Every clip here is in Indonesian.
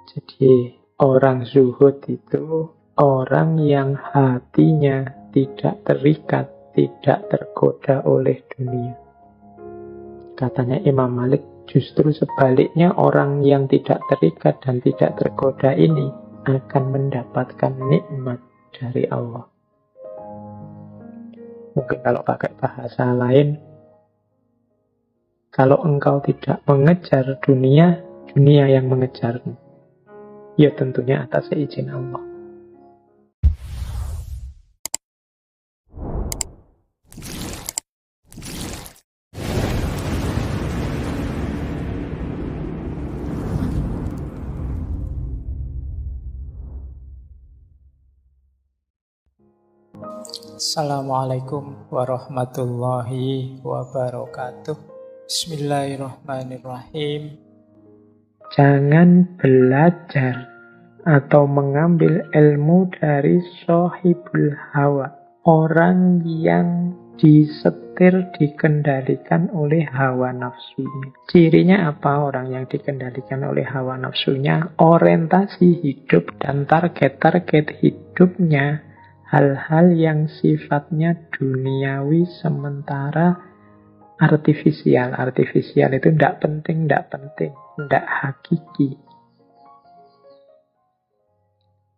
Jadi orang zuhud itu orang yang hatinya tidak terikat, tidak tergoda oleh dunia. Katanya Imam Malik, justru sebaliknya orang yang tidak terikat dan tidak tergoda ini akan mendapatkan nikmat dari Allah. Mungkin kalau pakai bahasa lain, kalau engkau tidak mengejar dunia, dunia yang mengejarmu. Ya tentunya atas izin Allah. Assalamualaikum warahmatullahi wabarakatuh. Bismillahirrahmanirrahim. Jangan belajar atau mengambil ilmu dari sohibul hawa, orang yang disetir, dikendalikan oleh hawa nafsunya. Cirinya apa orang yang dikendalikan oleh hawa nafsunya? Orientasi hidup dan target-target hidupnya hal-hal yang sifatnya duniawi, sementara artifisial. Artifisial itu tidak penting, tidak hakiki.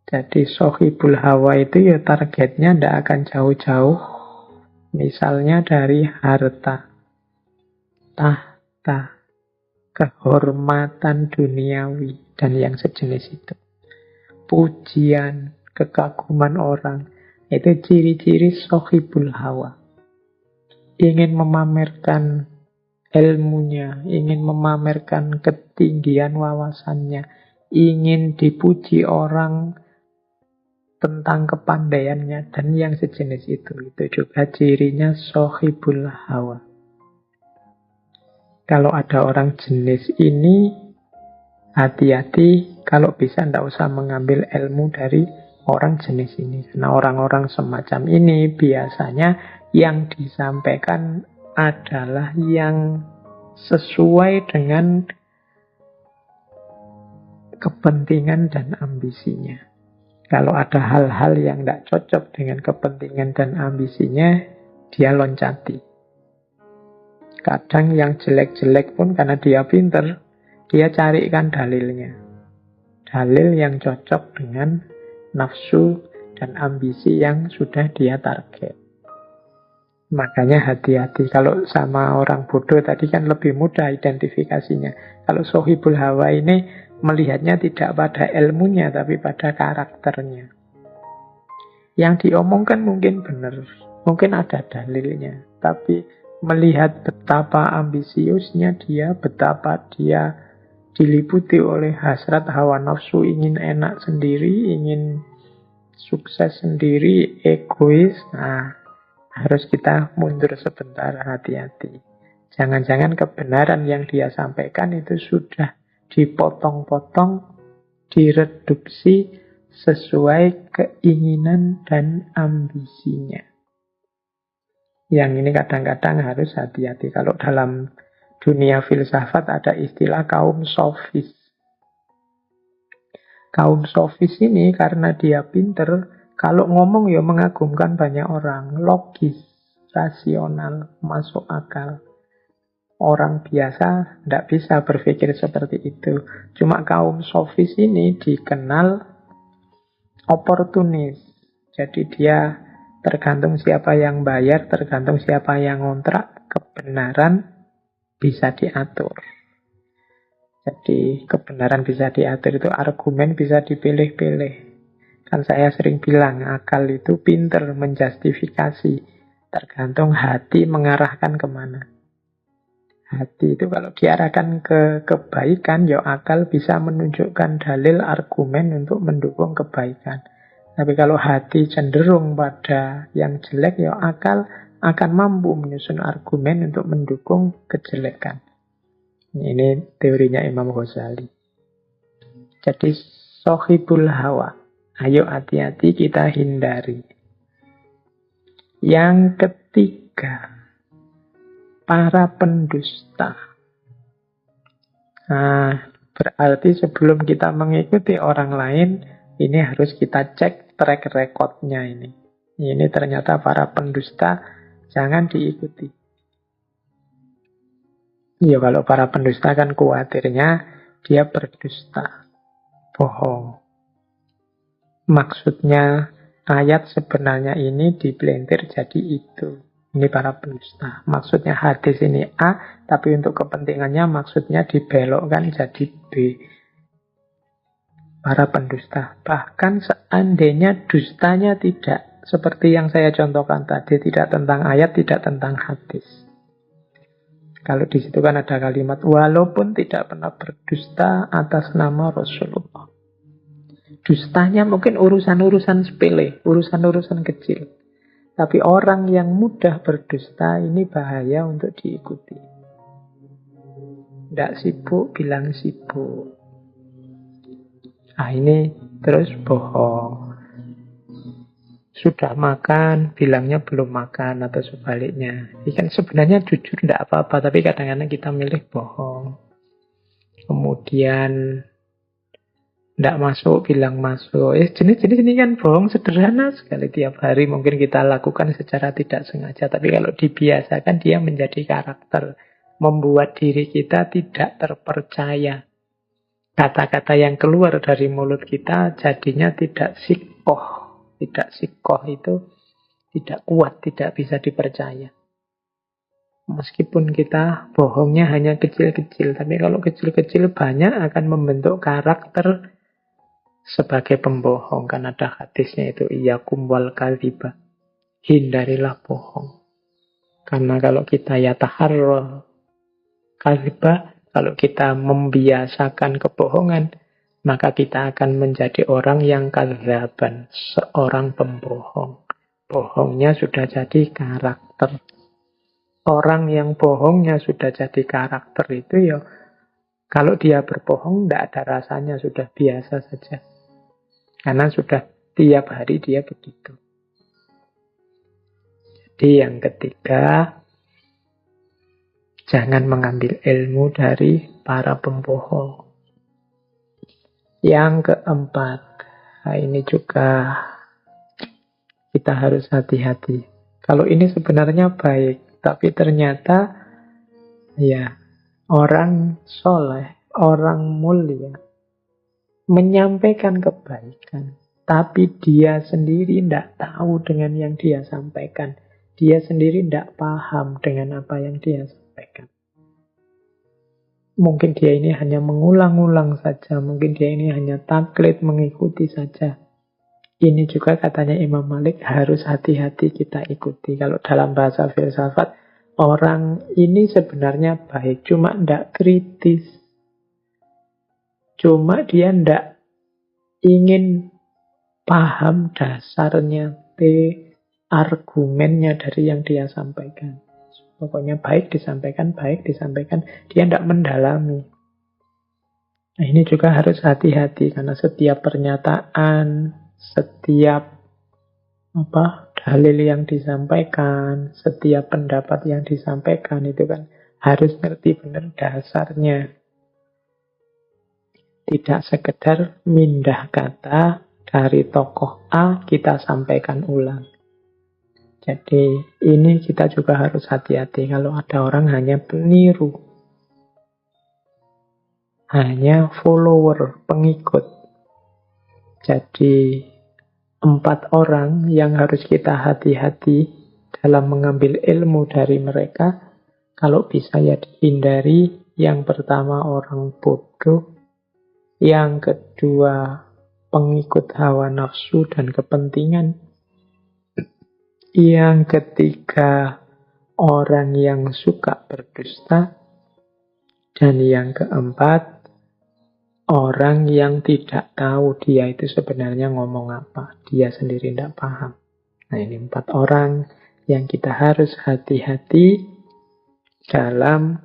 Jadi sohibul hawa itu ya targetnya tidak akan jauh-jauh. Misalnya dari harta, tahta, kehormatan duniawi, dan yang sejenis itu. Pujian, kekaguman orang, itu ciri-ciri sohibul hawa. Ingin memamerkan ilmunya, ingin memamerkan ketinggian wawasannya, ingin dipuji orang tentang kepandaiannya, dan yang sejenis itu. Itu juga cirinya sohibul hawa. Kalau ada orang jenis ini, hati-hati, kalau bisa tidak usah mengambil ilmu dari orang jenis ini. Karena orang-orang semacam ini biasanya yang disampaikan adalah yang sesuai dengan kepentingan dan ambisinya. Kalau ada hal-hal yang tidak cocok dengan kepentingan dan ambisinya, dia loncati. Kadang yang jelek-jelek pun karena dia pinter, dia carikan dalilnya. Dalil yang cocok dengan nafsu dan ambisi yang sudah dia target. Makanya hati-hati. Kalau sama orang bodoh tadi kan lebih mudah identifikasinya. Kalau sohibul hawa ini melihatnya tidak pada ilmunya, tapi pada karakternya. Yang diomongkan mungkin benar, mungkin ada dalilnya, tapi melihat betapa ambisiusnya dia, betapa dia diliputi oleh hasrat hawa nafsu, ingin enak sendiri, ingin sukses sendiri, egois. Nah, harus kita mundur sebentar, hati-hati. Jangan-jangan kebenaran yang dia sampaikan itu sudah dipotong-potong, direduksi sesuai keinginan dan ambisinya. Yang ini kadang-kadang harus hati-hati. Kalau dalam dunia filsafat ada istilah kaum sofis. Kaum sofis ini karena dia pinter, kalau ngomong ya mengagumkan banyak orang, logis, rasional, masuk akal. Orang biasa tidak bisa berpikir seperti itu. Cuma kaum sofis ini dikenal oportunis. Jadi dia tergantung siapa yang bayar, tergantung siapa yang ngontrak, kebenaran bisa diatur. Jadi kebenaran bisa diatur itu argumen bisa dipilih-pilih. Kan saya sering bilang akal itu pinter menjustifikasi. Tergantung hati mengarahkan kemana. Hati itu kalau diarahkan ke kebaikan, ya akal bisa menunjukkan dalil argumen untuk mendukung kebaikan. Tapi kalau hati cenderung pada yang jelek, ya akal akan mampu menyusun argumen untuk mendukung kejelekan. Ini teorinya Imam Ghazali. Jadi sohibul hawa. Ayo hati-hati kita hindari. Yang ketiga, para pendusta. Nah, Berarti sebelum kita mengikuti orang lain, ini harus kita cek track recordnya ini. Ini ternyata para pendusta, jangan diikuti. Ya kalau para pendusta kan khawatirnya dia berdusta, bohong. Maksudnya ayat sebenarnya ini dipelintir jadi itu. Ini para pendusta. Maksudnya hadis ini A, tapi untuk kepentingannya maksudnya dibelokkan jadi B. Para pendusta. Bahkan seandainya dustanya tidak seperti yang saya contohkan tadi, tidak tentang ayat, tidak tentang hadis. Kalau di situ kan ada kalimat walaupun tidak pernah berdusta atas nama Rasulullah. Dustanya mungkin urusan-urusan sepele, urusan-urusan kecil. Tapi orang yang mudah berdusta ini bahaya untuk diikuti. Tidak sibuk, bilang sibuk. Nah ini terus bohong. Sudah makan, bilangnya belum makan atau sebaliknya. Ini kan sebenarnya jujur tidak apa-apa, tapi kadang-kadang kita milih bohong. Kemudian tidak masuk, bilang masuk. Jenis-jenis ini kan bohong sederhana sekali. Tiap hari mungkin kita lakukan secara tidak sengaja. Tapi kalau dibiasakan dia menjadi karakter. Membuat diri kita tidak terpercaya. Kata-kata yang keluar dari mulut kita jadinya tidak sikoh. Tidak sikoh itu tidak kuat, tidak bisa dipercaya. Meskipun kita bohongnya hanya kecil-kecil. Tapi kalau kecil-kecil banyak akan membentuk karakter sebagai pembohong. Kan ada hadisnya itu, iyyakum wal kadhiba, hindarilah bohong. Karena kalau kita yataharra kadhiba, kalau kita membiasakan kebohongan, maka kita akan menjadi orang yang kadzaban, seorang pembohong. Bohongnya sudah jadi karakter. Orang yang bohongnya sudah jadi karakter itu ya, kalau dia berbohong tidak ada rasanya, sudah biasa saja. Karena sudah tiap hari dia begitu. Jadi yang ketiga, jangan mengambil ilmu dari para pembohong. Yang keempat, nah ini juga kita harus hati-hati. Kalau ini sebenarnya baik, tapi ternyata ya orang soleh, orang mulia menyampaikan kebaikan, tapi dia sendiri tidak tahu dengan yang dia sampaikan. Dia sendiri tidak paham dengan apa yang dia sampaikan. Mungkin dia ini hanya mengulang-ulang saja, mungkin dia ini hanya taklid, mengikuti saja. Ini juga katanya Imam Malik harus hati-hati kita ikuti. Kalau dalam bahasa filsafat, orang ini sebenarnya baik, cuma tidak kritis. Cuma dia tidak ingin paham dasarnya, argumennya dari yang dia sampaikan. Pokoknya baik disampaikan, dia tidak mendalami. Nah ini juga harus hati-hati, karena setiap pernyataan, setiap dalil yang disampaikan, setiap pendapat yang disampaikan itu kan harus ngerti benar dasarnya. Tidak sekedar mindah kata dari tokoh A kita sampaikan ulang. Jadi ini kita juga harus hati-hati kalau ada orang hanya peniru, hanya follower, pengikut. Jadi 4 orang yang harus kita hati-hati dalam mengambil ilmu dari mereka. Kalau bisa ya dihindari. Yang pertama orang bodoh, yang kedua pengikut hawa nafsu dan kepentingan, yang ketiga orang yang suka berdusta, dan yang keempat orang yang tidak tahu dia itu sebenarnya ngomong apa, dia sendiri tidak paham. Nah ini 4 orang yang kita harus hati-hati dalam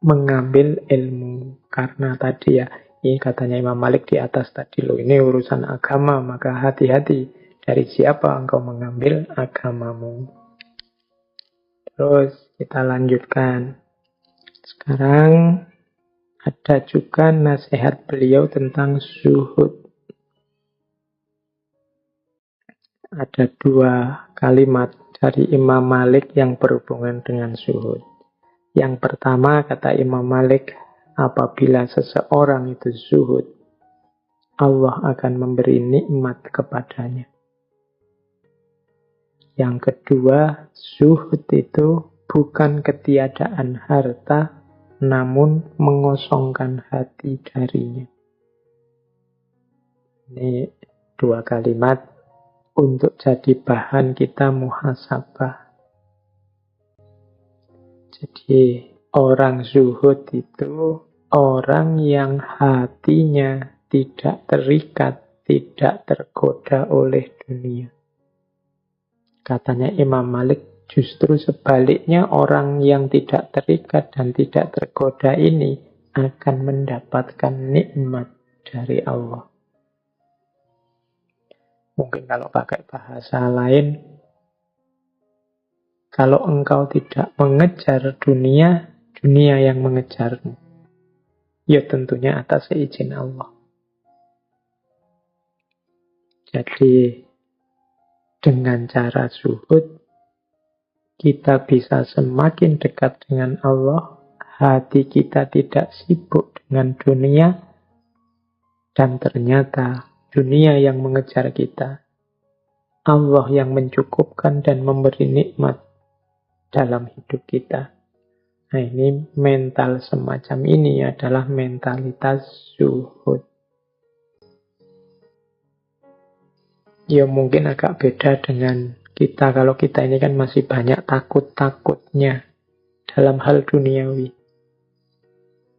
mengambil ilmu. Karena tadi ya, ini katanya Imam Malik di atas tadi loh, ini urusan agama, maka hati-hati dari siapa engkau mengambil agamamu. Terus kita lanjutkan. Sekarang Ada juga nasihat beliau tentang zuhud. Ada 2 kalimat dari Imam Malik yang berhubungan dengan zuhud. Yang pertama, kata Imam Malik, apabila seseorang itu zuhud, Allah akan memberi nikmat kepadanya. Yang kedua, zuhud itu bukan ketiadaan harta, namun mengosongkan hati darinya. Ini 2 kalimat untuk jadi bahan kita muhasabah. Jadi orang zuhud itu orang yang hatinya tidak terikat, tidak tergoda oleh dunia. Katanya Imam Malik, justru sebaliknya orang yang tidak terikat dan tidak tergoda ini akan mendapatkan nikmat dari Allah. Mungkin kalau pakai bahasa lain, kalau engkau tidak mengejar dunia, dunia yang mengejarmu. Ya tentunya atas izin Allah. Jadi dengan cara zuhud, kita bisa semakin dekat dengan Allah, hati kita tidak sibuk dengan dunia, dan ternyata dunia yang mengejar kita, Allah yang mencukupkan dan memberi nikmat dalam hidup kita. Nah, ini mental semacam ini adalah mentalitas zuhud. Ya mungkin agak beda dengan kita, kalau kita ini kan masih banyak takut-takutnya dalam hal duniawi.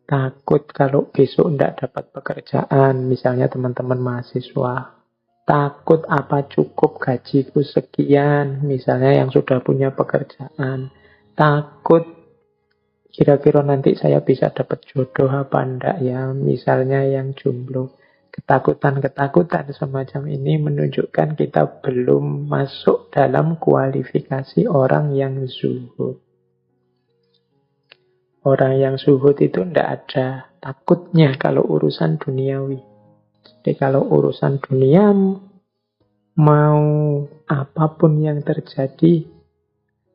Takut kalau besok tidak dapat pekerjaan, misalnya teman-teman mahasiswa. Takut apa cukup gajiku sekian, misalnya yang sudah punya pekerjaan. Takut kira-kira nanti saya bisa dapat jodoh apa enggak ya, misalnya yang jomblo. Ketakutan-ketakutan semacam ini menunjukkan kita belum masuk dalam kualifikasi orang yang zuhud. Orang yang zuhud itu tidak ada takutnya kalau urusan duniawi. Jadi kalau urusan dunia, mau apapun yang terjadi,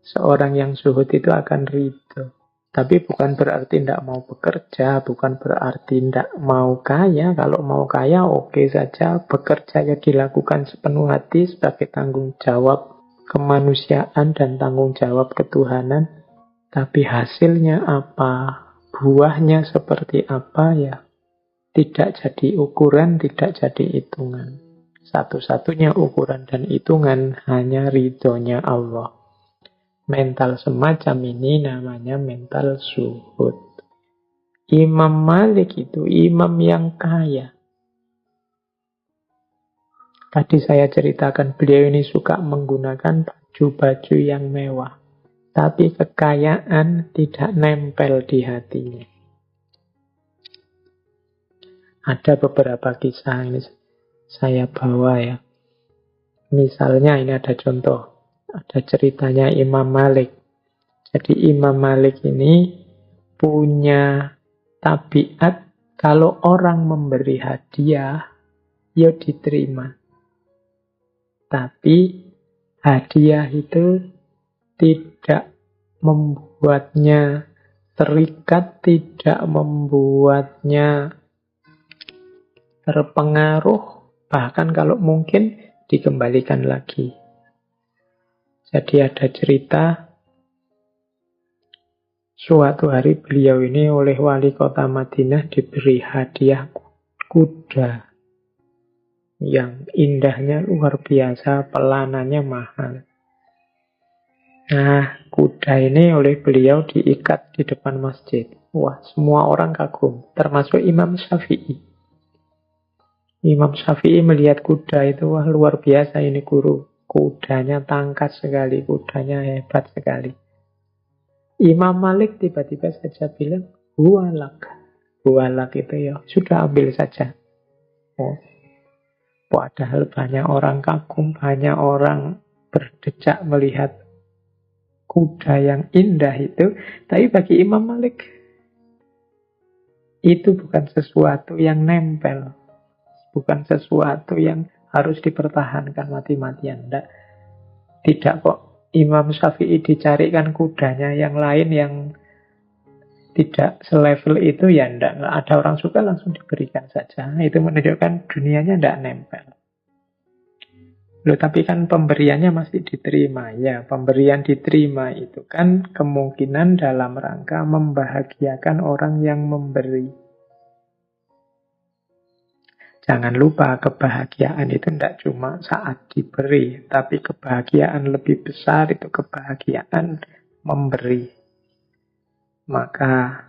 seorang yang zuhud itu akan ridho. Tapi bukan berarti tidak mau bekerja, bukan berarti tidak mau kaya. Kalau mau kaya oke saja, bekerja ya dilakukan sepenuh hati sebagai tanggung jawab kemanusiaan dan tanggung jawab ketuhanan. Tapi hasilnya apa, buahnya seperti apa ya, tidak jadi ukuran, tidak jadi hitungan. Satu-satunya ukuran dan hitungan hanya ridhonya Allah. Mental semacam ini namanya mental zuhud. Imam Malik itu imam yang kaya. Tadi saya ceritakan beliau ini suka menggunakan baju-baju yang mewah. Tapi kekayaan tidak nempel di hatinya. Ada beberapa kisah ini saya bawa ya. Misalnya ini ada contoh. Ada ceritanya Imam Malik. Jadi Imam Malik ini punya tabiat kalau orang memberi hadiah, ya diterima. Tapi hadiah itu tidak membuatnya terikat, tidak membuatnya terpengaruh, bahkan kalau mungkin dikembalikan lagi. Jadi ada cerita, suatu hari beliau ini oleh wali kota Madinah diberi hadiah kuda yang indahnya luar biasa, pelanannya mahal. Nah, kuda ini oleh beliau diikat di depan masjid. Wah, semua orang kagum, termasuk Imam Syafi'i. Imam Syafi'i melihat kuda itu, wah luar biasa ini guru. Kudanya tangkas sekali, kudanya hebat sekali. Imam Malik tiba-tiba saja bilang, huwalak. Huwalak itu ya, sudah ambil saja. Oh. Padahal banyak orang kagum, banyak orang berdecak melihat kuda yang indah itu. Tapi bagi Imam Malik, itu bukan sesuatu yang nempel. Bukan sesuatu yang harus dipertahankan mati-matian. Tidak kok. Imam Syafi'i dicarikan kudanya yang lain yang tidak selevel itu, ya enggak. Ada orang suka langsung diberikan saja. Itu menunjukkan dunianya enggak nempel. Loh, tapi kan pemberiannya masih diterima. Ya, pemberian diterima itu kan kemungkinan dalam rangka membahagiakan orang yang memberi. Jangan lupa kebahagiaan itu tidak cuma saat diberi, tapi kebahagiaan lebih besar itu kebahagiaan memberi. Maka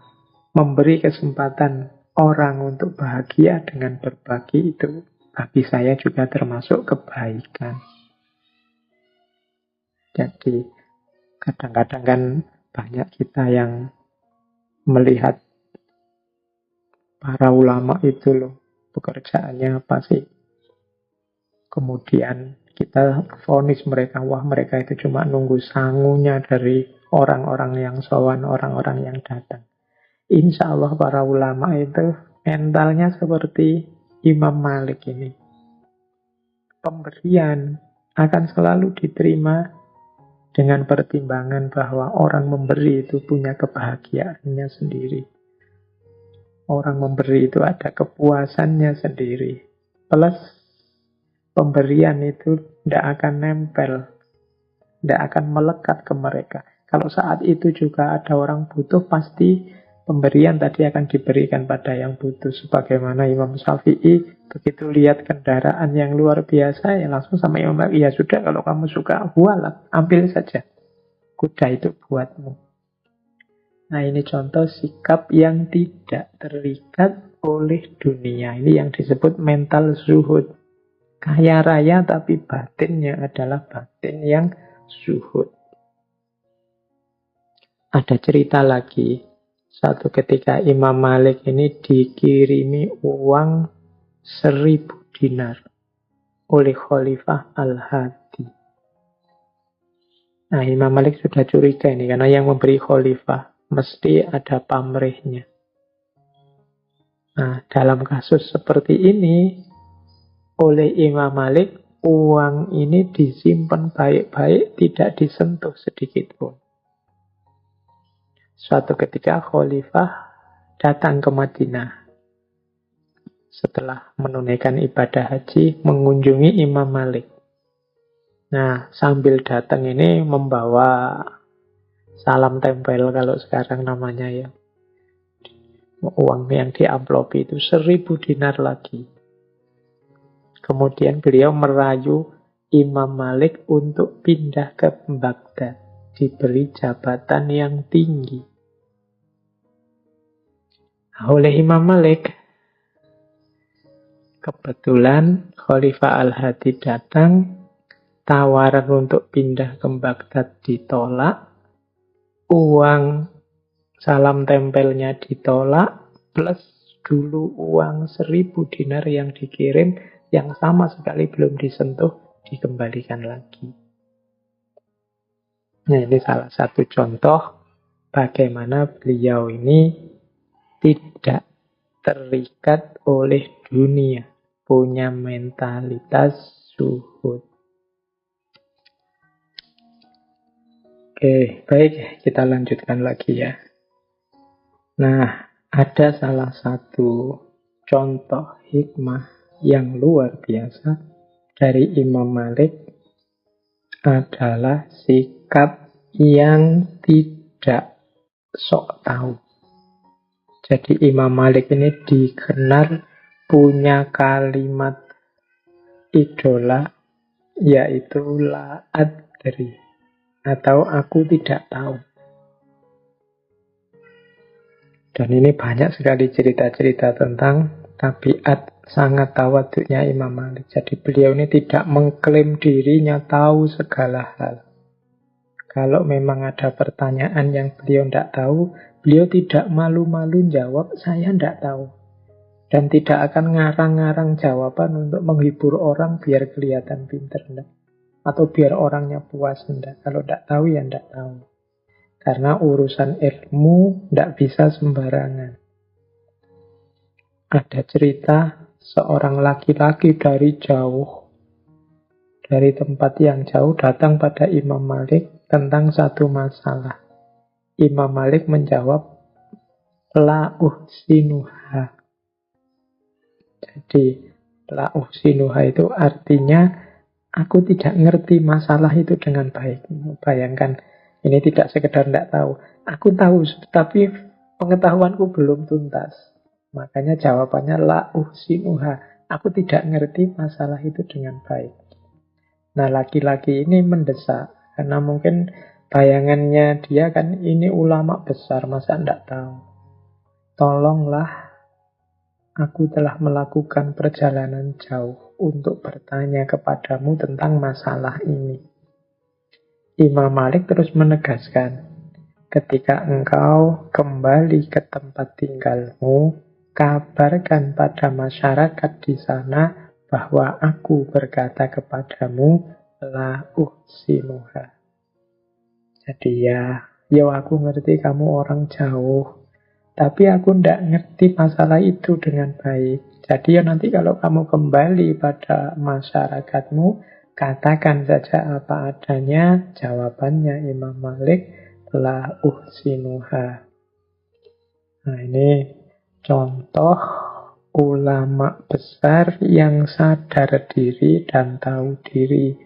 memberi kesempatan orang untuk bahagia dengan berbagi itu bagi saya juga termasuk kebaikan. Jadi kadang-kadang kan banyak kita yang melihat para ulama itu loh, pekerjaannya apa sih? Kemudian kita vonis mereka, wah mereka itu cuma nunggu sangunya dari orang-orang yang sowan, orang-orang yang datang. Insya Allah para ulama itu mentalnya seperti Imam Malik ini. Pemberian akan selalu diterima dengan pertimbangan bahwa orang memberi itu punya kebahagiaannya sendiri. Orang memberi itu ada kepuasannya sendiri. Plus pemberian itu tidak akan nempel, tidak akan melekat ke mereka. Kalau saat itu juga ada orang butuh, pasti pemberian tadi akan diberikan pada yang butuh. Sebagaimana Imam Syafi'i begitu lihat kendaraan yang luar biasa, ya langsung sama Imam Malik, ya sudah kalau kamu suka, bualah, ambil saja. Kuda itu buatmu. Nah, ini contoh sikap yang tidak terikat oleh dunia. Ini yang disebut mental zuhud. Kaya raya tapi batinnya adalah batin yang zuhud. Ada cerita lagi. Suatu ketika Imam Malik ini dikirimi uang 1.000 dinar oleh Khalifah Al-Hadi. Nah, Imam Malik sudah curiga ini, karena yang memberi Khalifah mesti ada pamrihnya. Nah, dalam kasus seperti ini, oleh Imam Malik, uang ini disimpan baik-baik, tidak disentuh sedikit pun. Suatu ketika Khalifah datang ke Madinah. Setelah menunaikan ibadah haji, mengunjungi Imam Malik. Nah, sambil datang ini membawa salam tempel kalau sekarang namanya ya. Uang yang diamplopi itu 1.000 dinar lagi. Kemudian beliau merayu Imam Malik untuk pindah ke Baghdad, diberi jabatan yang tinggi. Oleh Imam Malik, kebetulan Khalifah Al-Hadi datang, tawaran untuk pindah ke Baghdad ditolak, uang salam tempelnya ditolak, plus dulu uang 1.000 dinar yang dikirim, yang sama sekali belum disentuh, dikembalikan lagi. Nah, ini salah satu contoh bagaimana beliau ini tidak terikat oleh dunia, punya mentalitas zuhud. Oke, baik, kita lanjutkan lagi ya. Nah, ada salah satu contoh hikmah yang luar biasa dari Imam Malik adalah sikap yang tidak sok tahu. Jadi Imam Malik ini dikenal punya kalimat idola, yaitu la adri, atau aku tidak tahu. Dan ini banyak sekali cerita-cerita tentang tabiat sangat tawaduknya Imam Malik. Jadi beliau ini tidak mengklaim dirinya tahu segala hal. Kalau memang ada pertanyaan yang beliau tidak tahu, beliau tidak malu-malu jawab, saya tidak tahu. Dan tidak akan ngarang-ngarang jawaban untuk menghibur orang biar kelihatan pinter. Enggak. Atau biar orangnya puas. Enggak. Kalau tidak tahu, ya tidak tahu. Karena urusan ilmu tidak bisa sembarangan. Ada cerita seorang laki-laki dari jauh, dari tempat yang jauh datang pada Imam Malik tentang satu masalah. Imam Malik menjawab, la uhsinuha. Jadi, la uhsinuha itu artinya aku tidak ngerti masalah itu dengan baik. Bayangkan, ini tidak sekedar tidak tahu. Aku tahu, tapi pengetahuanku belum tuntas. Makanya jawabannya la uhsinuha. Aku tidak ngerti masalah itu dengan baik. Nah, laki-laki ini mendesak. Karena mungkin bayangannya dia kan ini ulama besar, masa tidak tahu. Tolonglah, aku telah melakukan perjalanan jauh untuk bertanya kepadamu tentang masalah ini. Imam Malik terus menegaskan, ketika engkau kembali ke tempat tinggalmu, kabarkan pada masyarakat di sana bahwa aku berkata kepadamu, la uhsinuha. Jadi ya aku ngerti kamu orang jauh, tapi aku ndak ngerti masalah itu dengan baik. Jadi ya nanti kalau kamu kembali pada masyarakatmu, katakan saja apa adanya. Jawabannya Imam Malik, la uhsinuha. Nah, ini contoh ulama besar yang sadar diri dan tahu diri.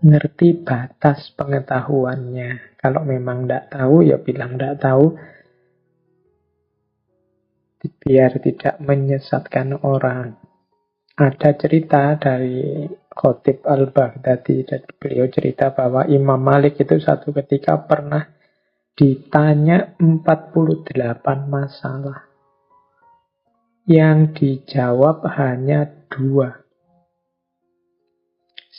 Ngerti batas pengetahuannya. Kalau memang tidak tahu, ya bilang tidak tahu. Biar tidak menyesatkan orang. Ada cerita dari Khatib Al-Baghdadi, dan beliau cerita bahwa Imam Malik itu satu ketika pernah ditanya 48 masalah. Yang dijawab hanya 2.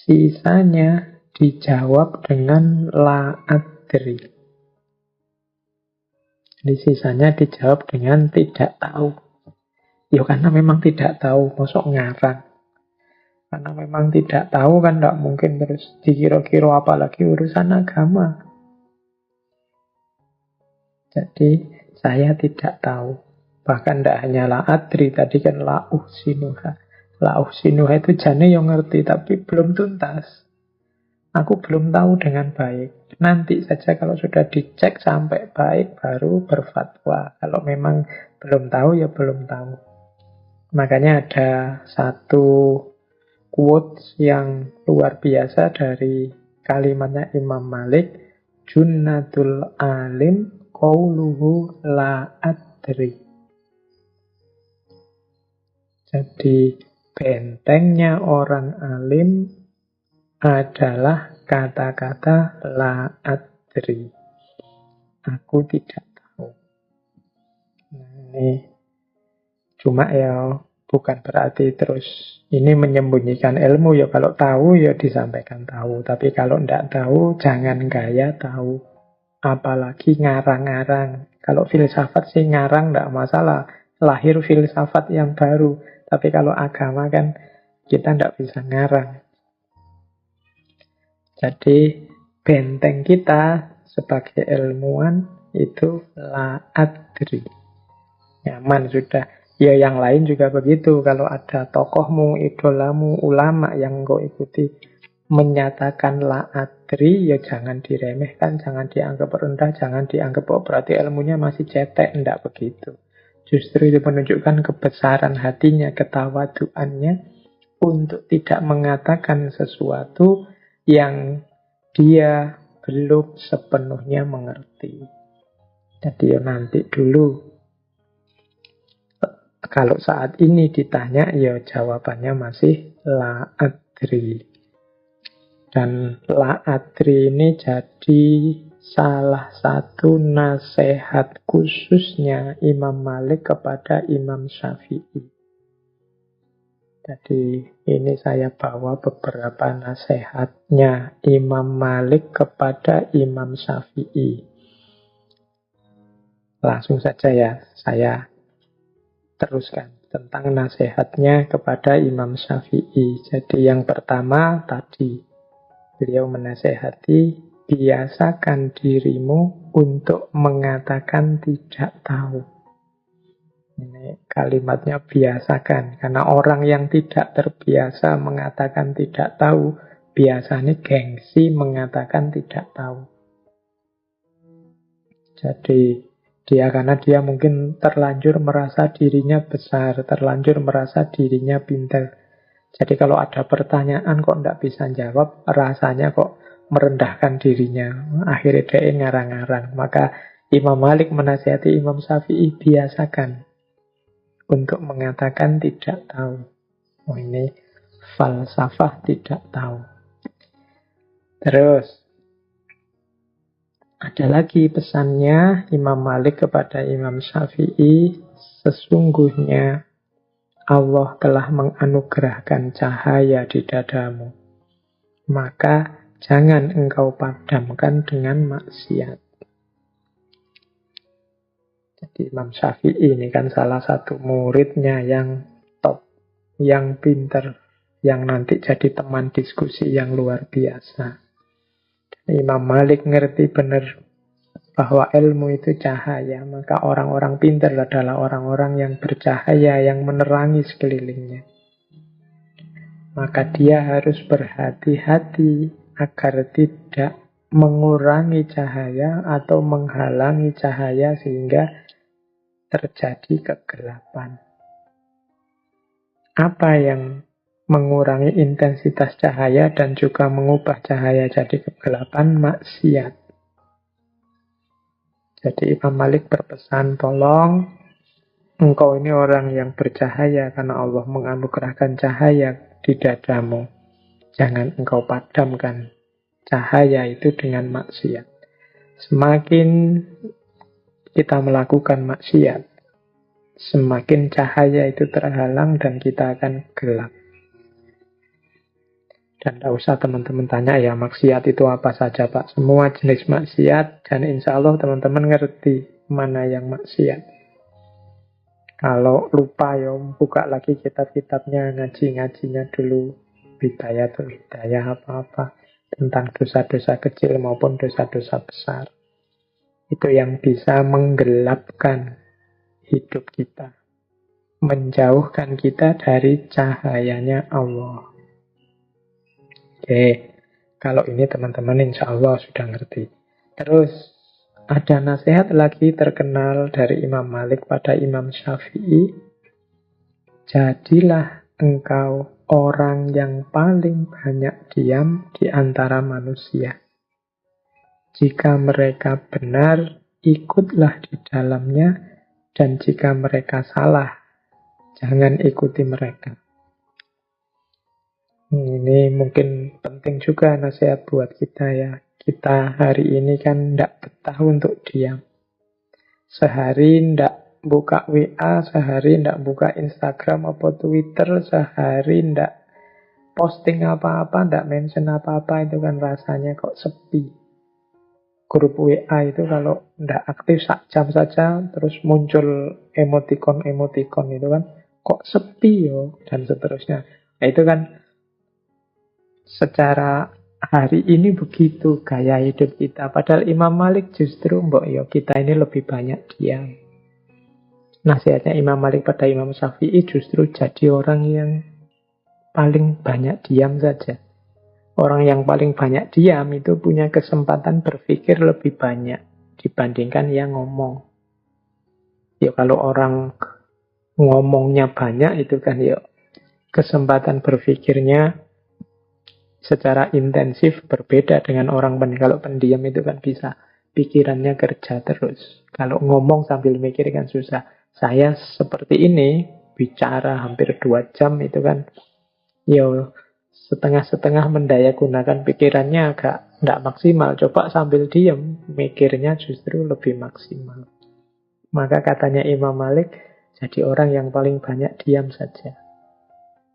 Sisanya dijawab dengan la adri. Jadi sisanya dijawab dengan tidak tahu. Ya karena memang tidak tahu, masuk ngarang. Karena memang tidak tahu kan tidak mungkin terus dikira-kira apalagi urusan agama. Jadi saya tidak tahu. Bahkan tidak hanya la adri, tadi kan la uhsinuha. La uhsinuha itu jane yang ngerti, tapi belum tuntas. Aku belum tahu dengan baik. Nanti saja kalau sudah dicek sampai baik, baru berfatwa. Kalau memang belum tahu, ya belum tahu. Makanya ada satu quotes yang luar biasa dari kalimatnya Imam Malik, Junnatul alim qauluhu la adri. Jadi bentengnya orang alim adalah kata-kata la adri. Aku tidak tahu. Nah, ini cuma ya bukan berarti terus ini menyembunyikan ilmu. Ya kalau tahu ya disampaikan tahu. Tapi kalau tidak tahu jangan gaya tahu. Apalagi ngarang-ngarang. Kalau filsafat sih ngarang tidak masalah. Lahir filsafat yang baru. Tapi kalau agama kan kita tidak bisa ngarang. Jadi benteng kita sebagai ilmuwan itu la adri. Nyaman sudah. Ya yang lain juga begitu. Kalau ada tokohmu, idolamu, ulama yang kau ikuti menyatakan la adri, ya jangan diremehkan, jangan dianggap rendah, jangan dianggap berarti ilmunya masih cetek. Tidak begitu. Justru itu menunjukkan kebesaran hatinya, ketawaduannya untuk tidak mengatakan sesuatu yang dia belum sepenuhnya mengerti. Jadi ya nanti dulu. Kalau saat ini ditanya, ya jawabannya masih la adri. Dan la adri ini jadi salah satu nasihat khususnya Imam Malik kepada Imam Syafi'i. Jadi ini saya bawa beberapa nasihatnya Imam Malik kepada Imam Syafi'i. Langsung saja ya, saya teruskan tentang nasihatnya kepada Imam Syafi'i. Jadi yang pertama tadi, beliau menasehati, biasakan dirimu untuk mengatakan tidak tahu. Ini kalimatnya biasakan. Karena orang yang tidak terbiasa mengatakan tidak tahu, biasanya gengsi mengatakan tidak tahu. Jadi karena dia mungkin terlanjur merasa dirinya besar, terlanjur merasa dirinya pintar. Jadi kalau ada pertanyaan kok tidak bisa jawab, rasanya kok merendahkan dirinya. Akhirnya dia ngarang-ngarang. Maka Imam Malik menasihati Imam Syafi'i, biasakan untuk mengatakan tidak tahu. Oh, ini falsafah tidak tahu. Terus ada lagi pesannya Imam Malik kepada Imam Syafi'i, sesungguhnya Allah telah menganugerahkan cahaya di dadamu. Maka jangan engkau padamkan dengan maksiat. Jadi Imam Syafi'i ini kan salah satu muridnya yang top, yang pinter, yang nanti jadi teman diskusi yang luar biasa. Imam Malik ngerti benar bahwa ilmu itu cahaya, maka orang-orang pintar adalah orang-orang yang bercahaya, yang menerangi sekelilingnya. Maka dia harus berhati-hati agar tidak mengurangi cahaya atau menghalangi cahaya sehingga terjadi kegelapan. Apa yang mengurangi intensitas cahaya dan juga mengubah cahaya jadi kegelapan? Maksiat. Jadi Imam Malik berpesan, tolong engkau ini orang yang bercahaya karena Allah menganugerahkan cahaya di dadamu. Jangan engkau padamkan cahaya itu dengan maksiat. Semakin kita melakukan maksiat, semakin cahaya itu terhalang dan kita akan gelap. Dan tidak usah teman-teman tanya ya maksiat itu apa saja Pak. Semua jenis maksiat dan insya Allah teman-teman ngerti mana yang maksiat. Kalau lupa ya buka lagi kitab-kitabnya, ngaji-ngajinya dulu. Bidayatul Hidayah apa-apa. Tentang dosa-dosa kecil maupun dosa-dosa besar. Itu yang bisa menggelapkan hidup kita. Menjauhkan kita dari cahayanya Allah. Oke, kalau ini teman-teman insya Allah sudah ngerti. Terus ada nasihat lagi terkenal dari Imam Malik pada Imam Syafi'i. Jadilah engkau orang yang paling banyak diam di antara manusia. Jika mereka benar, ikutlah di dalamnya. Dan jika mereka salah, jangan ikuti mereka. Ini mungkin penting juga nasihat buat kita ya. Kita hari ini kan tidak betah untuk diam. Sehari tidak buka WA, sehari tidak buka Instagram atau Twitter, sehari tidak posting apa-apa, tidak mention apa-apa, itu kan rasanya kok sepi. Grup WA itu kalau tidak aktif sak jam saja, terus muncul emoticon-emoticon itu kan kok sepi yo, dan seterusnya. Nah itu kan secara hari ini begitu gaya hidup kita. Padahal Imam Malik justru kita ini lebih banyak diam. Nasihatnya Imam Malik pada Imam Syafi'i justru jadi orang yang paling banyak diam saja. Orang yang paling banyak diam itu punya kesempatan berpikir lebih banyak dibandingkan yang ngomong. Ya kalau orang ngomongnya banyak itu kan kesempatan berpikirnya secara intensif berbeda dengan orang pendiam. Kalau pendiam itu kan bisa pikirannya kerja terus. Kalau ngomong sambil mikir kan susah. Saya seperti ini, bicara hampir 2 jam itu kan setengah-setengah mendaya gunakan pikirannya agak tidak maksimal. Coba sambil diam, mikirnya justru lebih maksimal. Maka katanya Imam Malik, jadi orang yang paling banyak diam saja.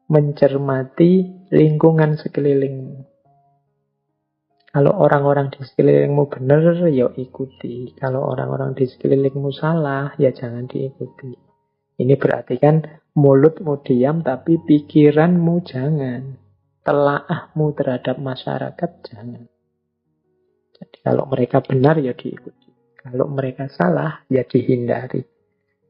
Mencermati lingkungan sekelilingmu. Kalau orang-orang di sekelilingmu benar, ya ikuti. Kalau orang-orang di sekelilingmu salah, ya jangan diikuti. Ini berarti kan mulutmu diam, tapi pikiranmu jangan. Telaahmu terhadap masyarakat jangan. Jadi kalau mereka benar, ya diikuti. Kalau mereka salah, ya dihindari.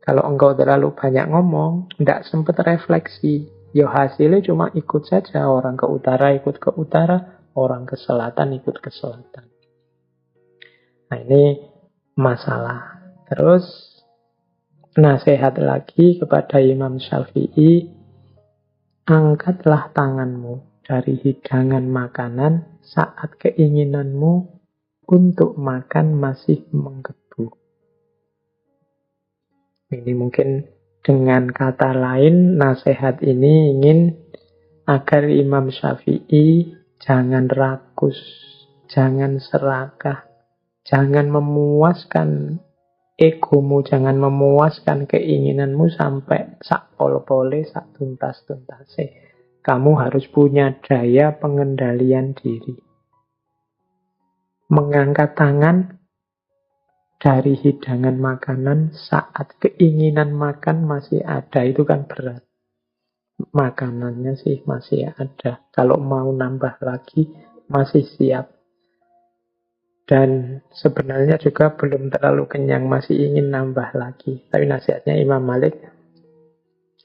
Kalau engkau terlalu banyak ngomong, tidak sempat refleksi. Ya hasilnya cuma ikut saja. Orang ke utara ikut ke utara, orang ke selatan ikut ke selatan. Nah ini masalah. Terus nasihat lagi kepada Imam Syafi'i, angkatlah tanganmu dari hidangan makanan saat keinginanmu untuk makan masih menggebu. Ini mungkin dengan kata lain, nasihat ini ingin agar Imam Syafi'i jangan rakus, jangan serakah, jangan memuaskan egomu, jangan memuaskan keinginanmu sampai sak pol-pole, sak tuntas-tuntase. Kamu harus punya daya pengendalian diri. Mengangkat tangan dari hidangan makanan saat keinginan makan masih ada, itu kan berat. Makanannya sih masih ada. Kalau mau nambah lagi, masih siap. Dan sebenarnya juga belum terlalu kenyang, masih ingin nambah lagi. Tapi nasihatnya Imam Malik,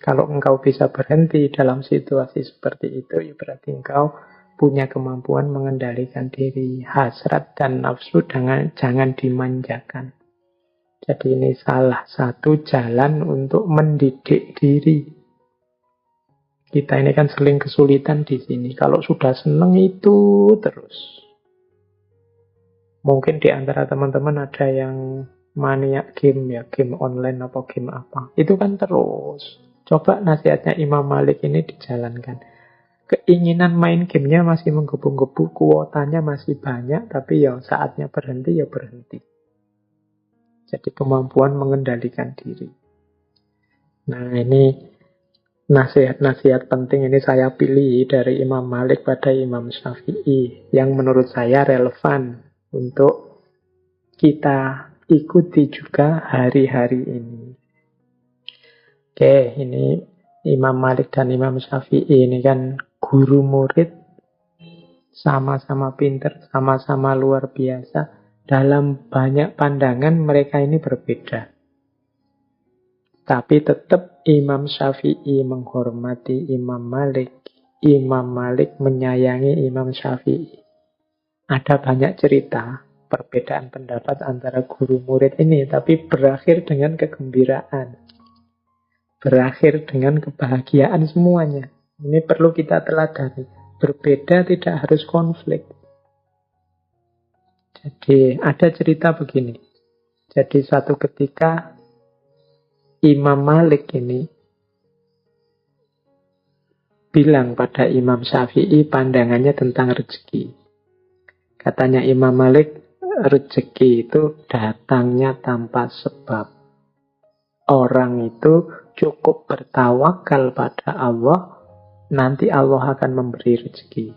kalau engkau bisa berhenti dalam situasi seperti itu, ya berarti engkau punya kemampuan mengendalikan diri. Hasrat dan nafsu jangan dimanjakan. Jadi ini salah satu jalan untuk mendidik diri. Kita ini kan sering kesulitan di sini. Kalau sudah seneng itu terus. Mungkin di antara teman-teman ada yang maniak game ya, game online apa game apa. Itu kan terus. Coba nasihatnya Imam Malik ini dijalankan. Keinginan main gamenya masih menggebu-gebu, kuotanya masih banyak, tapi ya saatnya berhenti ya berhenti. Jadi kemampuan mengendalikan diri. Nah ini nasihat-nasihat penting ini saya pilih dari Imam Malik pada Imam Syafi'i yang menurut saya relevan untuk kita ikuti juga hari-hari ini. Oke, ini Imam Malik dan Imam Syafi'i ini kan guru murid, sama-sama pinter, sama-sama luar biasa. Dalam banyak pandangan mereka ini berbeda. Tapi tetap Imam Syafi'i menghormati Imam Malik. Imam Malik menyayangi Imam Syafi'i. Ada banyak cerita perbedaan pendapat antara guru murid ini, tapi berakhir dengan kegembiraan. Berakhir dengan kebahagiaan semuanya. Ini perlu kita teladani. Berbeda tidak harus konflik. Jadi ada cerita begini. Jadi suatu ketika Imam Malik ini bilang pada Imam Syafi'i pandangannya tentang rezeki. Katanya Imam Malik, rezeki itu datangnya tanpa sebab. Orang itu cukup bertawakal pada Allah, nanti Allah akan memberi rezeki.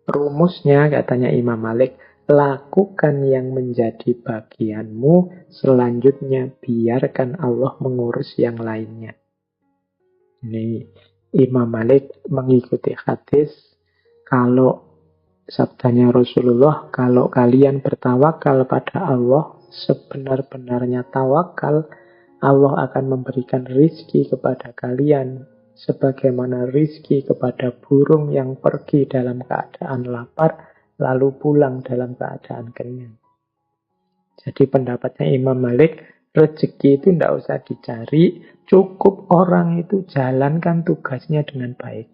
Rumusnya, katanya Imam Malik, lakukan yang menjadi bagianmu, selanjutnya biarkan Allah mengurus yang lainnya. Ini Imam Malik mengikuti hadis, kalau sabdanya Rasulullah, kalau kalian bertawakal pada Allah, sebenar-benarnya tawakal, Allah akan memberikan rizki kepada kalian, sebagaimana rizki kepada burung yang pergi dalam keadaan lapar, lalu pulang dalam keadaan kenyang. Jadi pendapatnya Imam Malik, rezeki itu tidak usah dicari, cukup orang itu jalankan tugasnya dengan baik.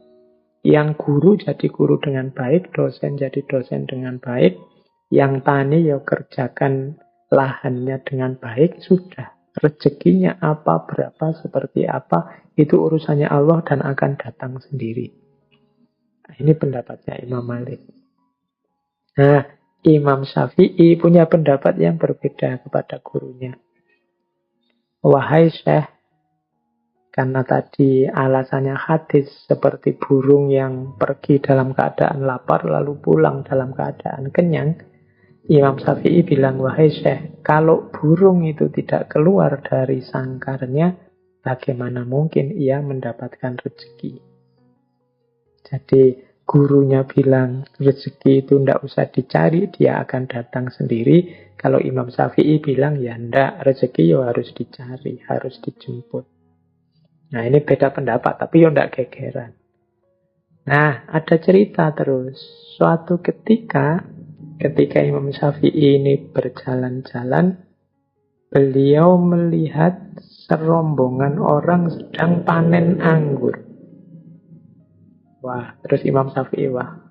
Yang guru jadi guru dengan baik, dosen jadi dosen dengan baik, yang tani ya kerjakan lahannya dengan baik, sudah. Rezekinya apa, berapa, seperti apa, itu urusannya Allah dan akan datang sendiri. Nah, ini pendapatnya Imam Malik. Nah, Imam Syafi'i punya pendapat yang berbeda kepada gurunya. Wahai Syekh, karena tadi alasannya hadis seperti burung yang pergi dalam keadaan lapar lalu pulang dalam keadaan kenyang, Imam Syafi'i bilang, wahai Syekh, kalau burung itu tidak keluar dari sangkarnya, bagaimana mungkin ia mendapatkan rezeki? Jadi gurunya bilang rezeki itu ndak usah dicari, dia akan datang sendiri. Kalau Imam Syafi'i bilang ya ndak, rezeki ya harus dicari, harus dijemput. Nah ini beda pendapat, tapi ya ndak gegeran. Nah ada cerita terus. Suatu ketika Imam Syafi'i ini berjalan-jalan, beliau melihat serombongan orang sedang panen anggur. Wah, terus Imam Syafi'i, wah,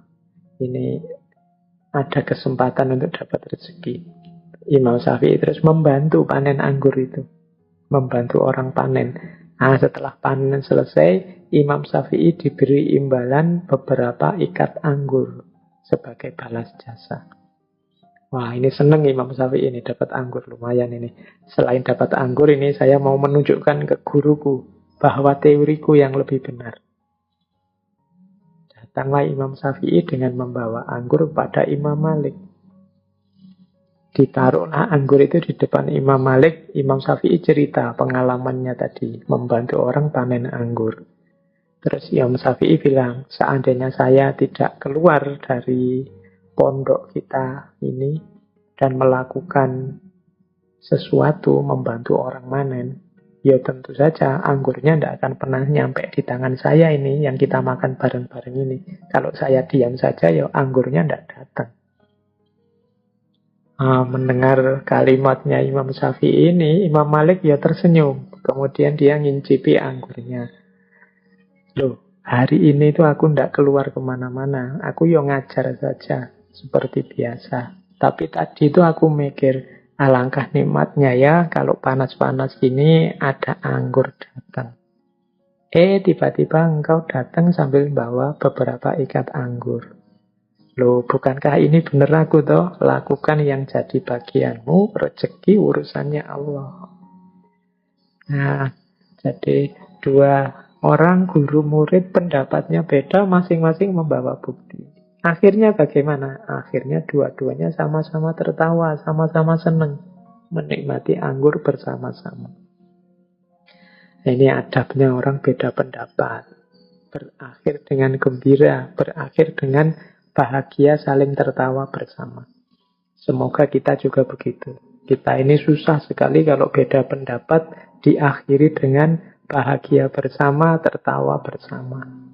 ini ada kesempatan untuk dapat rezeki. Imam Syafi'i terus membantu panen anggur itu. Membantu orang panen. Nah, setelah panen selesai, Imam Syafi'i diberi imbalan beberapa ikat anggur sebagai balas jasa. Wah, ini seneng Imam Syafi'i ini dapat anggur, lumayan ini. Selain dapat anggur ini, saya mau menunjukkan ke guruku bahwa teoriku yang lebih benar. Datanglah Imam Syafi'i dengan membawa anggur pada Imam Malik. Ditaruhlah anggur itu di depan Imam Malik. Imam Syafi'i cerita pengalamannya tadi, membantu orang panen anggur. Terus Imam Syafi'i bilang, seandainya saya tidak keluar dari pondok kita ini dan melakukan sesuatu membantu orang manen, ya tentu saja anggurnya tidak akan pernah nyampe di tangan saya ini yang kita makan bareng-bareng ini. Kalau saya diam saja, ya anggurnya tidak datang. Mendengar kalimatnya Imam Syafi'i ini, Imam Malik ya tersenyum. Kemudian dia ngincipi anggurnya. Loh, hari ini tuh aku tidak keluar kemana-mana. Aku ya ngajar saja, seperti biasa. Tapi tadi itu aku mikir, alangkah nikmatnya ya kalau panas-panas gini ada anggur datang. Tiba-tiba engkau datang sambil bawa beberapa ikat anggur. Loh, bukankah ini benar aku toh? Lakukan yang jadi bagianmu, rezeki urusannya Allah. Nah, jadi dua orang guru murid pendapatnya beda, masing-masing membawa bukti. Akhirnya bagaimana? Akhirnya dua-duanya sama-sama tertawa, sama-sama senang menikmati anggur bersama-sama. Ini adabnya orang beda pendapat. Berakhir dengan gembira, berakhir dengan bahagia saling tertawa bersama. Semoga kita juga begitu. Kita ini susah sekali kalau beda pendapat diakhiri dengan bahagia bersama, tertawa bersama.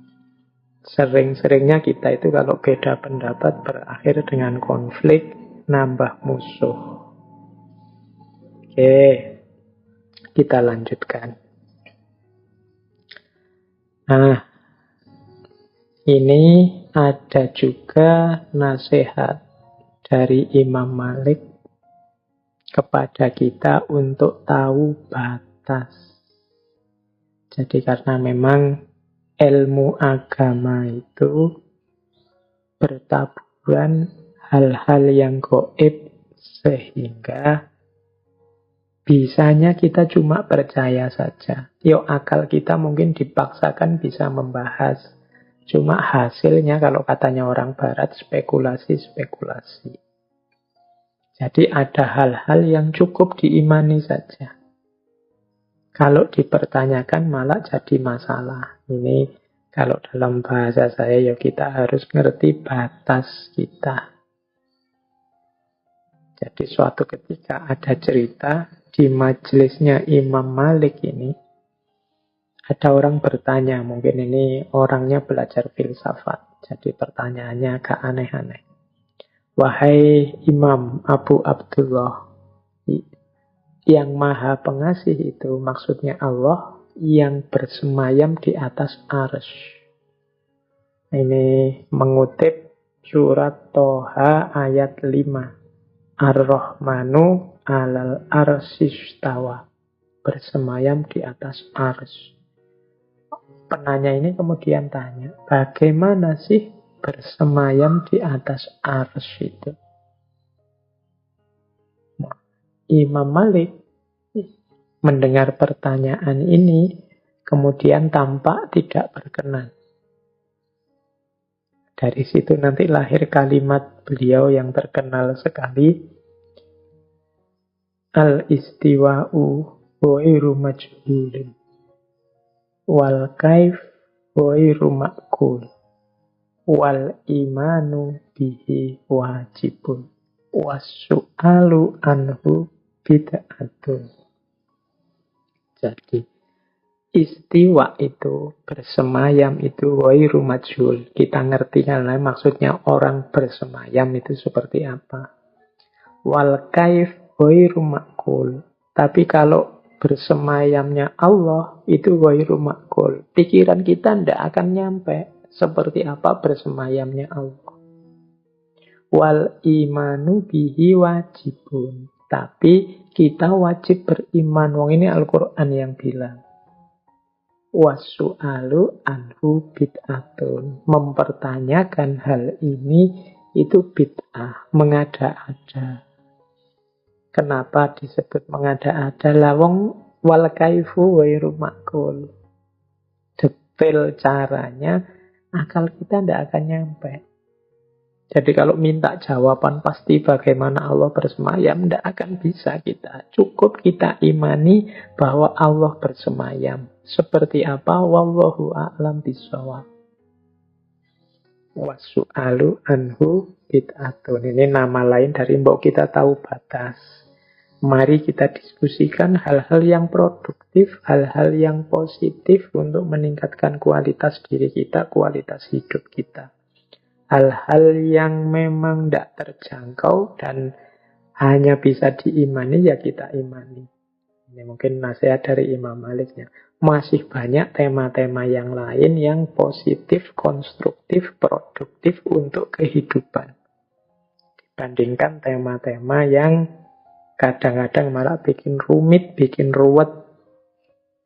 Sering-seringnya kita itu kalau beda pendapat berakhir dengan konflik, nambah musuh. Oke, kita lanjutkan. Nah, ini ada juga nasihat dari Imam Malik kepada kita untuk tahu batas. Jadi karena memang ilmu agama itu bertaburan hal-hal yang gaib, sehingga bisanya kita cuma percaya saja. Akal kita mungkin dipaksakan bisa membahas. Cuma hasilnya kalau katanya orang barat spekulasi-spekulasi. Jadi ada hal-hal yang cukup diimani saja. Kalau dipertanyakan malah jadi masalah. Ini kalau dalam bahasa saya kita harus ngerti batas kita. Jadi suatu ketika ada cerita di majelisnya Imam Malik ini, ada orang bertanya, mungkin ini orangnya belajar filsafat. Jadi pertanyaannya agak aneh-aneh. Wahai Imam Abu Abdullah, yang maha pengasih itu maksudnya Allah yang bersemayam di atas arsy. Ini mengutip surat Toha ayat 5. Ar-Rahmanu alal arsyistawa. Bersemayam di atas arsy. Penanya ini kemudian tanya, bagaimana sih bersemayam di atas arsy itu? Imam Malik mendengar pertanyaan ini, kemudian tampak tidak berkenan. Dari situ nanti lahir kalimat beliau yang terkenal sekali, al-istiwa'u ghairu majhulin wal kaif ghairu ma'qul. wal imanu bihi wajibun wasu'alu anhu bid'atun. Jadi istiwa itu, bersemayam itu ghairu majhul. Kita ngerti kan lah maksudnya orang bersemayam itu seperti apa. Wal kaif ghairu ma'qul. Tapi kalau bersemayamnya Allah itu ghairu ma'qul. Pikiran kita tidak akan nyampe seperti apa bersemayamnya Allah. Wal imanu bihi wajibun. Tapi kita wajib beriman. Wong ini Al-Quran yang bilang. Wasu'alu anhu bid'atun. Mempertanyakan hal ini itu bid'ah, mengada-ada. Kenapa disebut mengada-ada? Lawang wal kaifu wairu ma'kul. Detail caranya, akal kita tidak akan nyampe. Jadi kalau minta jawaban pasti bagaimana Allah bersemayam, tidak akan bisa kita. Cukup kita imani bahwa Allah bersemayam. Seperti apa? Wallahu a'lam bishawab. Wasu'alu anhu bid'atun. Ini nama lain dari mbok kita tahu batas. Mari kita diskusikan hal-hal yang produktif, hal-hal yang positif untuk meningkatkan kualitas diri kita, kualitas hidup kita. Hal-hal yang memang tidak terjangkau dan hanya bisa diimani, ya kita imani. Ini mungkin nasihat dari Imam Maliknya. Masih banyak tema-tema yang lain yang positif, konstruktif, produktif untuk kehidupan. Dibandingkan tema-tema yang kadang-kadang malah bikin rumit, bikin ruwet,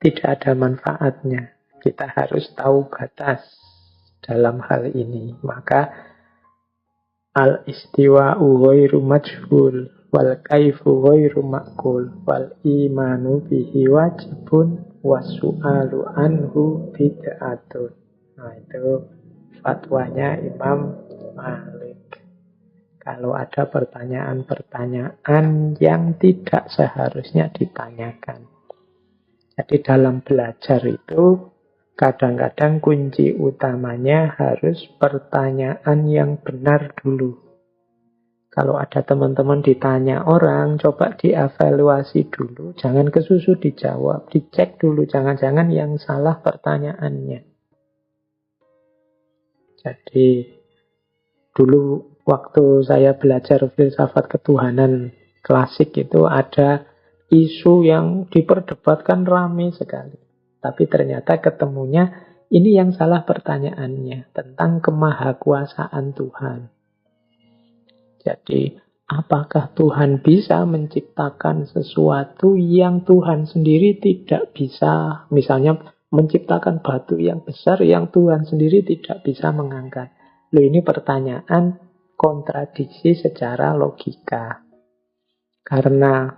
tidak ada manfaatnya. Kita harus tahu batas dalam hal ini. Maka al-istiwa'u ghairu majhul wal kaifu ghairu ma'qul wal imanu bihi wajibun wasu'alu anhu bid'atun. Nah, itu fatwanya Imam Malik. Kalau ada pertanyaan-pertanyaan yang tidak seharusnya ditanyakan. Jadi dalam belajar itu kadang-kadang kunci utamanya harus pertanyaan yang benar dulu. Kalau ada teman-teman ditanya orang, coba dievaluasi dulu. Jangan kesusu dijawab, dicek dulu. Jangan-jangan yang salah pertanyaannya. Jadi dulu waktu saya belajar filsafat ketuhanan klasik itu ada isu yang diperdebatkan ramai sekali. Tapi ternyata ketemunya ini yang salah pertanyaannya tentang kemahakuasaan Tuhan. Jadi, apakah Tuhan bisa menciptakan sesuatu yang Tuhan sendiri tidak bisa? Misalnya menciptakan batu yang besar yang Tuhan sendiri tidak bisa mengangkat. Loh, ini pertanyaan kontradiksi secara logika. Karena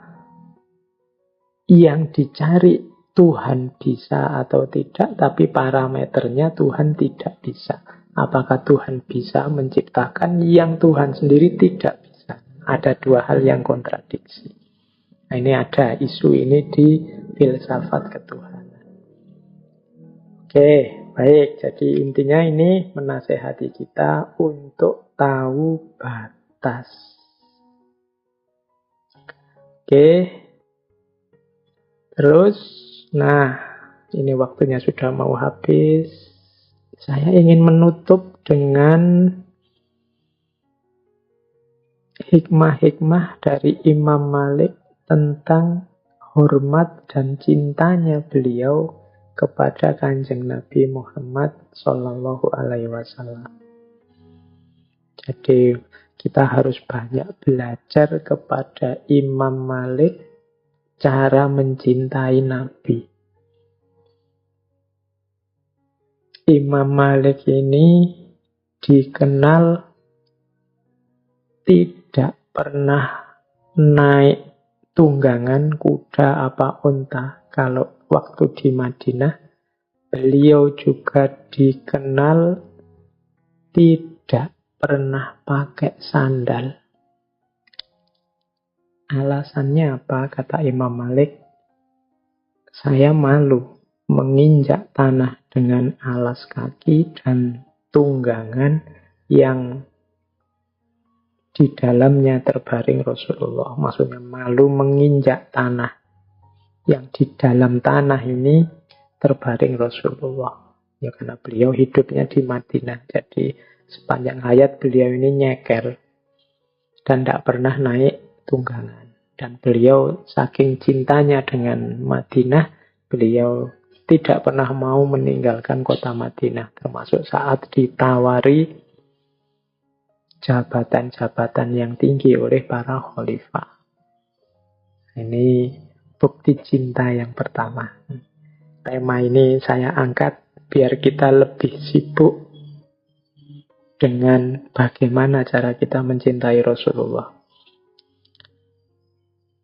yang dicari Tuhan bisa atau tidak, tapi parameternya Tuhan tidak bisa. Apakah Tuhan bisa menciptakan yang Tuhan sendiri tidak bisa? Ada dua hal yang kontradiksi. Nah, ini ada isu ini di filsafat ketuhanan. Oke, baik. Jadi intinya ini menasehati kita untuk tahu batas. Oke. Terus, nah, ini waktunya sudah mau habis. Saya ingin menutup dengan hikmah-hikmah dari Imam Malik tentang hormat dan cintanya beliau kepada Kanjeng Nabi Muhammad Sallallahu Alaihi Wasallam. Jadi kita harus banyak belajar kepada Imam Malik cara mencintai Nabi. Imam Malik ini dikenal tidak pernah naik tunggangan kuda apa unta. Kalau waktu di Madinah, beliau juga dikenal tidak pernah pakai sandal. Alasannya apa? Kata Imam Malik, saya malu menginjak tanah dengan alas kaki dan tunggangan yang di dalamnya terbaring Rasulullah. Maksudnya malu menginjak tanah. Yang di dalam tanah ini terbaring Rasulullah. Ya karena beliau hidupnya di Madinah. Jadi sepanjang hayat beliau ini nyeker. Dan tidak pernah naik tunggangan. Dan beliau saking cintanya dengan Madinah, beliau tidak pernah mau meninggalkan kota Madinah. Termasuk saat ditawari jabatan-jabatan yang tinggi oleh para khalifah. Ini bukti cinta yang pertama. Tema ini saya angkat biar kita lebih sibuk dengan bagaimana cara kita mencintai Rasulullah.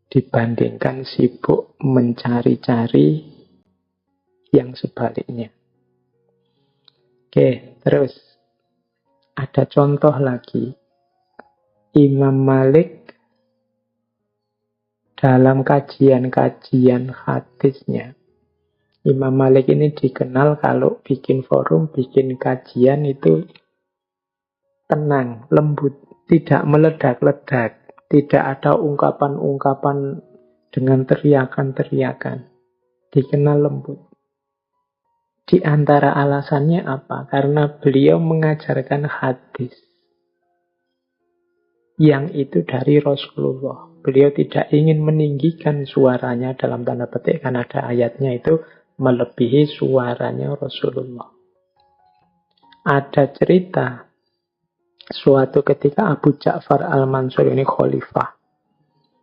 Dibandingkan sibuk mencari-cari yang sebaliknya. Oke, terus. Ada contoh lagi. Imam Malik dalam kajian-kajian hadisnya. Imam Malik ini dikenal kalau bikin forum, bikin kajian itu tenang, lembut, tidak meledak-ledak, tidak ada ungkapan-ungkapan dengan teriakan-teriakan. Dikenal lembut. Di antara alasannya apa? Karena beliau mengajarkan hadis. Yang itu dari Rasulullah. Beliau tidak ingin meninggikan suaranya dalam tanda petik. Karena ada ayatnya itu melebihi suaranya Rasulullah. Ada cerita suatu ketika Abu Ja'far al-Mansur ini khalifah.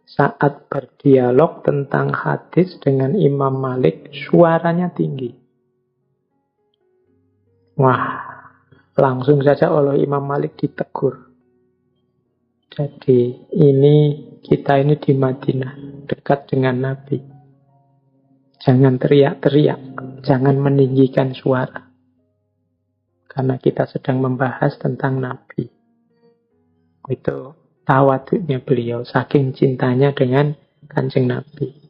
Saat berdialog tentang hadis dengan Imam Malik, suaranya tinggi. Wah, langsung saja oleh Imam Malik ditegur. Jadi kita ini di Madinah, dekat dengan Nabi. Jangan teriak-teriak, jangan meninggikan suara. Karena kita sedang membahas tentang Nabi. Itu tawaduknya beliau, saking cintanya dengan Kanjeng Nabi.